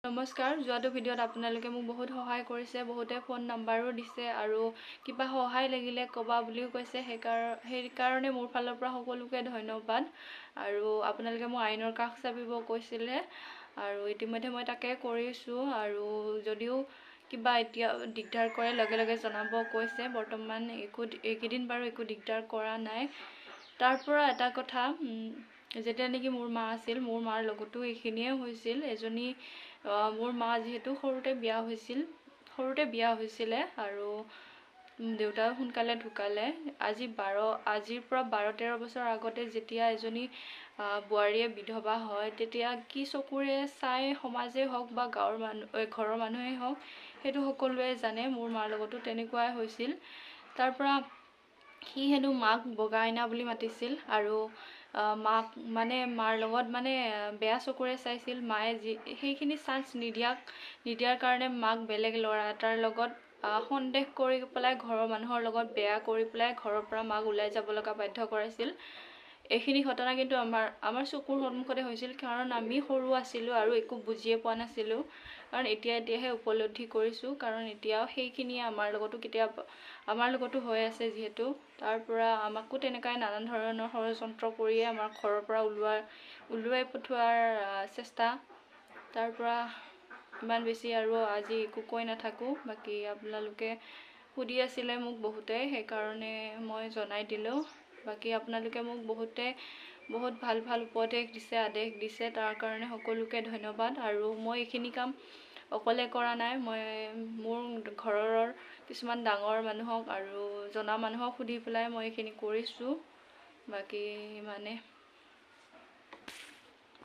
নমস্কাৰ। যোৱাটো ভিডিঅ'ত আপোনালোকে মোক বহুত সহায় কৰিছে, বহুতে ফোন নাম্বাৰো দিছে আৰু কিবা সহায় লাগিলে ক'বা বুলিও কৈছে। সেইকাৰণে মোৰ ফালৰ পৰা সকলোকে ধন্যবাদ। আৰু আপোনালোকে মোক আইনৰ কাষ চাপিব কৈছিলে আৰু ইতিমধ্যে মই তাকে কৰিছোঁ। আৰু যদিও কিবা এতিয়া দিগদাৰ কৰে লগে লগে জনাব কৈছে। বৰ্তমান এইকেইদিন বাৰু একো দিগদাৰ কৰা নাই। তাৰ পৰা এটা কথা, যেতিয়া নেকি মোৰ মা আছিল, মোৰ মাৰ লগতো এইখিনিয়ে হৈছিল। মোৰ মা যিহেতু সৰুতে বিয়া হৈছিলে আৰু দেউতাও সোনকালে ঢুকালে। আজিৰ পৰা 12-13 বছৰ আগতে যেতিয়া এজনী বোৱাৰীয়ে বিধৱা হয়, তেতিয়া কি চকুৰে চাই সমাজেই হওক বা ঘৰৰ মানুহেই হওক, সেইটো সকলোৱে জানে। মোৰ মাৰ লগতো তেনেকুৱাই হৈছিল। তাৰ পৰা সি হেনো মাক বগা আইনা বুলি মাতিছিল আৰু মাৰ লগত বেয়া চকুৰে চাইছিল। মায়ে সেইখিনি চান্স নিদিয়াৰ কাৰণে মাক বেলেগ ল'ৰা এটাৰ লগত সন্দেহ কৰি পেলাই ঘৰৰ মানুহৰ লগত বেয়া কৰি পেলাই ঘৰৰ পৰা মাক ওলাই যাব লগা বাধ্য কৰাইছিল। এইখিনি ঘটনা কিন্তু আমাৰ চকুৰ সন্মুখতে হৈছিল, কাৰণ আমি সৰু আছিলোঁ আৰু একো বুজিয়ে পোৱা নাছিলোঁ। কাৰণ এতিয়াহে উপলব্ধি কৰিছোঁ, কাৰণ এতিয়াও সেইখিনিয়ে আমাৰ লগতো হৈ আছে যিহেতু। তাৰ পৰা আমাকো তেনেকুৱাই নানান ধৰণৰ ষড়যন্ত্ৰ কৰিয়ে আমাৰ ঘৰৰ পৰা ওলোৱাই পঠোৱাৰ চেষ্টা। তাৰ পৰা ইমান বেছি আৰু আজি একো কৈ নাথাকোঁ। বাকী আপোনালোকে সুধি আছিলে মোক বহুতে, সেইকাৰণে মই জনাই দিলোঁ। বাকী আপোনালোকে মোক বহুত ভাল উপদেশ দিছে, আদেশ দিছে, তাৰ কাৰণে সকলোকে ধন্যবাদ। আৰু মই এইখিনি কাম অকলে কৰা নাই, মই মোৰ ঘৰৰ কিছুমান ডাঙৰ মানুহক আৰু জনা মানুহক সুধি পেলাই মই এইখিনি কৰিছোঁ। বাকী ইমানে।